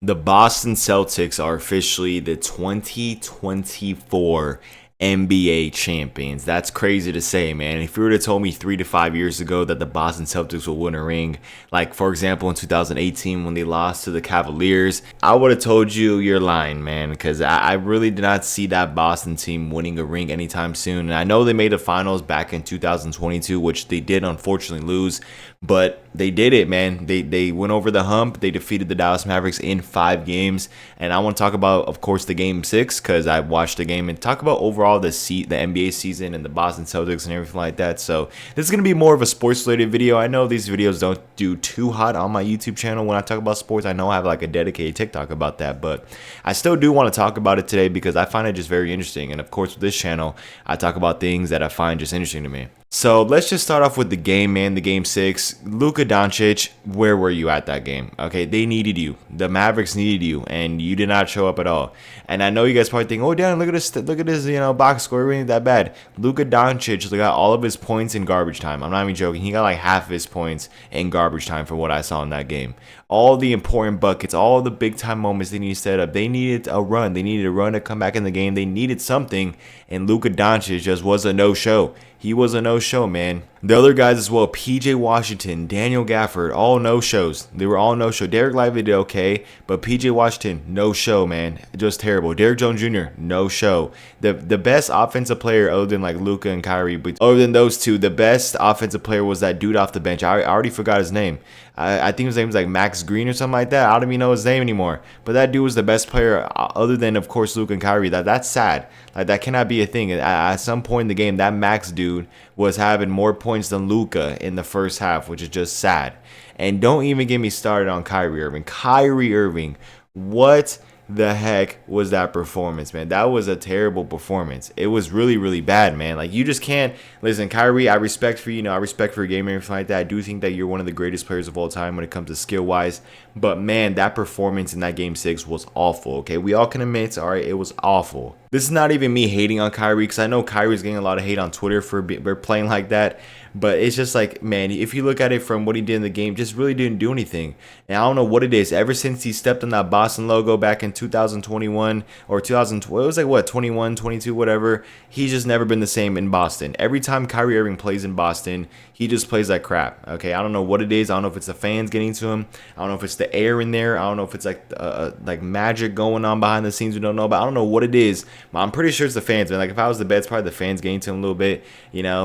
The Boston Celtics are officially the 2024 NBA champions. That's crazy to say, man. If you were to told me 3 to 5 years ago that the Boston Celtics would win a ring, like for example in 2018 when they lost to the Cavaliers, I would have told you you're lying, man, because I really did not see that Boston team winning a ring anytime soon. And I know they made the finals back in 2022, which they did unfortunately lose, but they did it, man. They went over the hump. They defeated the Dallas Mavericks in 5 games. And I want to talk about, of course, the game 6 because I watched the game and talk about overall the NBA season and the Boston Celtics and everything like that. So this is going to be more of a sports related video. I know these videos don't do too hot on my YouTube channel when I talk about sports. I know I have like a dedicated TikTok about that, but I still do want to talk about it today because I find it just very interesting. And of course, with this channel, I talk about things that I find just interesting to me. So let's just start off with the game, man. The game 6. Luka Doncic, where were you at that game? Okay, they needed you. The Mavericks needed you, and you did not show up at all. And I know you guys probably think, "Oh, damn, look at this, box score. It really ain't that bad." Luka Doncic got all of his points in garbage time. I'm not even joking. He got like half of his points in garbage time for what I saw in that game. All the important buckets, all the big time moments they needed to set up. They needed a run. They needed a run to come back in the game. They needed something, and Luka Doncic just was a no-show. He was a no-show, man. The other guys as well, PJ Washington, Daniel Gafford, all no-shows. They were all no-show. Derek Lively did okay, but PJ Washington, no-show, man. Just terrible. Derek Jones Jr., no-show. The best offensive player other than like Luka and Kyrie, but other than those two, the best offensive player was that dude off the bench. I already forgot his name. I think his name was like Max Green or something like that. I don't even know his name anymore. But that dude was the best player other than, of course, Luka and Kyrie. That's sad. Like, that cannot be a thing. At some point in the game, that Max dude was having more points than Luka in the first half, which is just sad. And don't even get me started on Kyrie Irving. Kyrie Irving, what the heck was that performance, man? That was a terrible performance. It was really, really bad, man. Like, you just can't listen, Kyrie. I respect for you, I respect for your game and everything like that. I do think that you're one of the greatest players of all time when it comes to skill wise. But man, that performance in that game 6 was awful. Okay, we all can admit, all right, it was awful. This is not even me hating on Kyrie because I know Kyrie's getting a lot of hate on Twitter for playing like that. But it's just like, man, if you look at it from what he did in the game, just really didn't do anything. And I don't know what it is. Ever since he stepped on that Boston logo back in 2021 or 2012, it was like, what, 21, 22, whatever. He's just never been the same in Boston. Every time Kyrie Irving plays in Boston, he just plays like crap. Okay, I don't know what it is. I don't know if it's the fans getting to him. I don't know if it's the air in there. I don't know if it's like magic going on behind the scenes we don't know about. I don't know what it is. But I'm pretty sure it's the fans, man. Like, if I was the bet, it's probably the fans getting to him a little bit,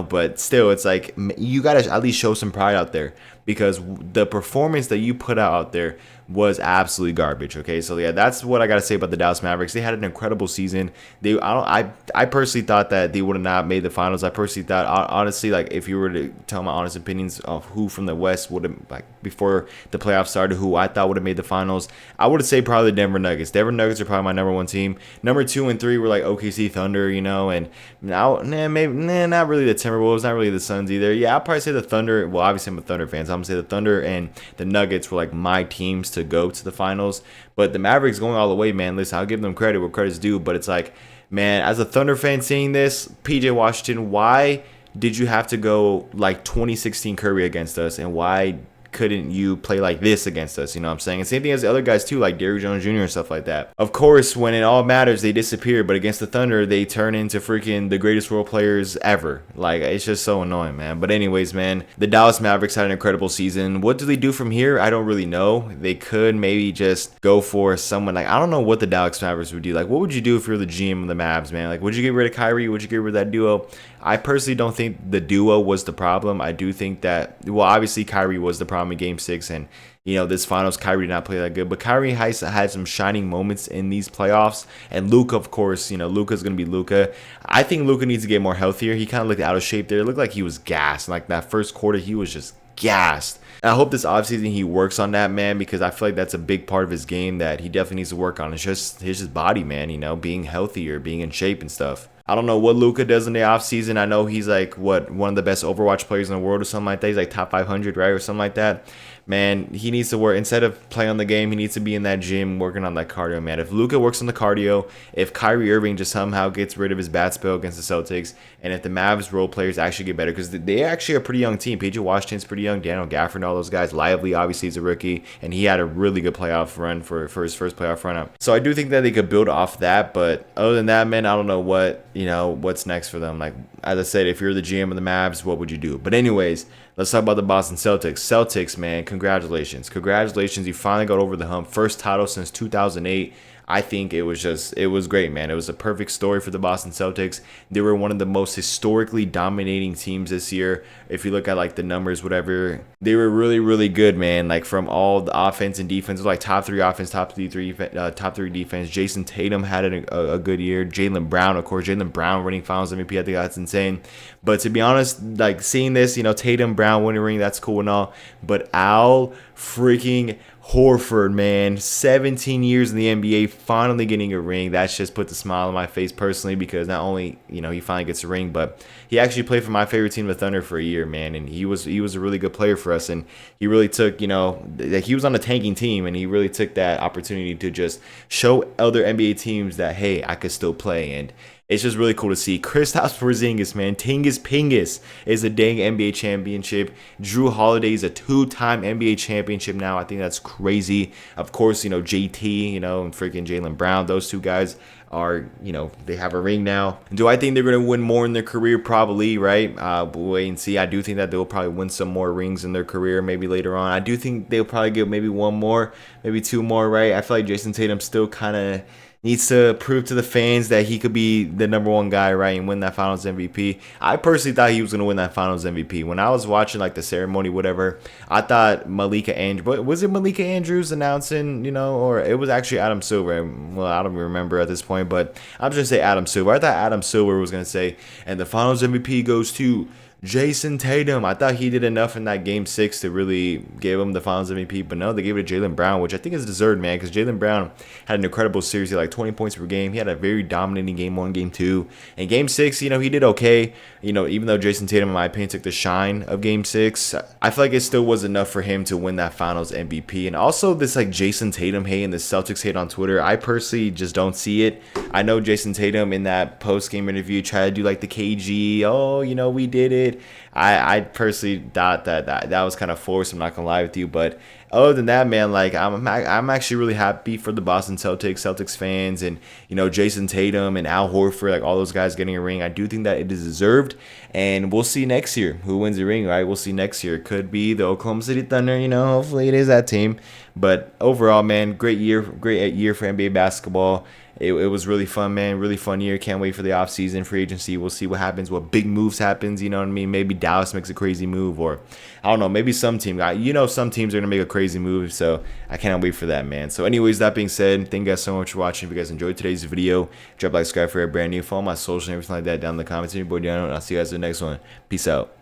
But still, it's like, you gotta at least show some pride out there because the performance that you put out there was absolutely garbage. Okay, so yeah, that's what I gotta say about the Dallas Mavericks. They had an incredible season. I personally thought that they would have not made the finals. I personally thought, honestly, like, if you were to tell my honest opinions of who from the West would have, like, before the playoffs started, who I thought would have made the finals, I would say probably the Denver Nuggets. Denver Nuggets are probably my number 1 team. Number 2 and 3 were like OKC Thunder, and now not really the Timberwolves, not really the Suns either. Yeah, I'll probably say the Thunder. Well, obviously I'm a Thunder fan, so I'm gonna say the Thunder and the Nuggets were like my teams to go to the finals. But the Mavericks going all the way, man. Listen, I'll give them credit where credit's due, but it's like, man, as a Thunder fan seeing this, PJ Washington, why did you have to go like 2016 Curry against us, and why couldn't you play like this against us? You know what I'm saying? And same thing as the other guys too, like Derrick Jones Jr. and stuff like that. Of course, when it all matters, they disappear. But against the Thunder, they turn into freaking the greatest role players ever. Like, it's just so annoying, man. But anyways, man, the Dallas Mavericks had an incredible season. What do they do from here? I don't really know. They could maybe just go for someone like, I don't know what the Dallas Mavericks would do. Like, what would you do if you're the GM of the Mavs, man? Like, would you get rid of Kyrie? Would you get rid of that duo? I personally don't think the duo was the problem. I do think that, well, obviously Kyrie was the problem in Game 6, and this finals, Kyrie did not play that good. But Kyrie has had some shining moments in these playoffs. And Luka, of course, Luka's going to be Luka. I think Luka needs to get more healthier. He kind of looked out of shape there. It looked like he was gassed. Like, that first quarter, he was just gassed. And I hope this offseason he works on that, man, because I feel like that's a big part of his game that he definitely needs to work on. It's just his body, man, being healthier, being in shape and stuff. I don't know what Luka does in the offseason. I know he's like, one of the best Overwatch players in the world or something like that. He's like top 500, right, or something like that. man, he needs to work. Instead of playing on the game, he needs to be in that gym working on that cardio, man. If Luka works on the cardio, if Kyrie Irving just somehow gets rid of his bad spell against the Celtics, and if the Mavs role players actually get better, because they actually are a pretty young team. PJ Washington's pretty young, Daniel Gafford and all those guys. Lively, obviously, is a rookie, and he had a really good playoff run for his first playoff run up. So I do think that they could build off that, but other than that, man, I don't know what's next for them. Like, as I said, if you're the GM of the Mavs, what would you do? But anyways, let's talk about the Boston Celtics. Celtics, man, congratulations. Congratulations. You finally got over the hump. First title since 2008. I think it was great, man. It was a perfect story for the Boston Celtics. They were one of the most historically dominating teams this year. If you look at like the numbers, whatever, they were really, really good, man. Like from all the offense and defense, like top 3 offense, top 3 defense. Jason Tatum had a good year. Jaylen Brown, of course, Jaylen Brown winning Finals MVP. I think that's insane. But to be honest, like seeing this, Tatum, Brown winning ring, that's cool and all. But Al freaking Horford, man, 17 years in the NBA, finally getting a ring. That's just put the smile on my face personally, because not only he finally gets a ring, but he actually played for my favorite team, the Thunder, for a year, man, and he was a really good player for us, and he really took he was on a tanking team, and he really took that opportunity to just show other NBA teams that, hey, I could still play. And it's just really cool to see. Kristaps Porzingis, man, Tingus Pingus is a dang NBA championship. Drew Holiday is a 2-time NBA championship now. I think that's crazy. Of course, JT, and freaking Jaylen Brown. Those two guys are, they have a ring now. Do I think they're going to win more in their career? Probably, right? We'll wait and see. I do think that they'll probably win some more rings in their career, maybe later on. I do think they'll probably get maybe 1 more, maybe 2 more, right? I feel like Jason Tatum still kind of needs to prove to the fans that he could be the #1 guy, right, and win that Finals MVP. I personally thought he was going to win that Finals MVP. When I was watching, like, the ceremony, whatever, I thought Malika Andrews, was it Malika Andrews announcing, or it was actually Adam Silver? Well, I don't remember at this point, but I'm just going to say Adam Silver. I thought Adam Silver was going to say, and the Finals MVP goes to Jason Tatum. I thought he did enough in that Game 6 to really give him the Finals MVP, but no, they gave it to Jaylen Brown, which I think is deserved, man, because Jaylen Brown had an incredible series. He had like 20 points per game. He had a very dominating Game 1, Game 2. And Game 6, he did okay. Even though Jason Tatum, in my opinion, took the shine of Game 6, I feel like it still was enough for him to win that Finals MVP. And also this like Jason Tatum hate and the Celtics hate on Twitter, I personally just don't see it. I know Jason Tatum in that post-game interview tried to do like the KG, we did it. I personally thought that was kind of forced. I'm not gonna lie with you, but other than that, man, like I'm actually really happy for the Boston Celtics fans, and Jason Tatum and Al Horford, like all those guys getting a ring. I do think that it is deserved, and we'll see next year who wins the ring, right? We'll see next year. It could be the Oklahoma City Thunder, hopefully it is that team. But overall, man, great year for NBA basketball. It was really fun, man. Really fun year. Can't wait for the offseason, free agency. We'll see what happens, what big moves happens. You know what I mean? Maybe Dallas makes a crazy move, or I don't know, maybe some team. Some teams are going to make a crazy move, so I cannot wait for that, man. So anyways, that being said, thank you guys so much for watching. If you guys enjoyed today's video, drop a like, subscribe for a brand new. Follow my social and everything like that down in the comments. Your boy Daniel, and I'll see you guys in the next one. Peace out.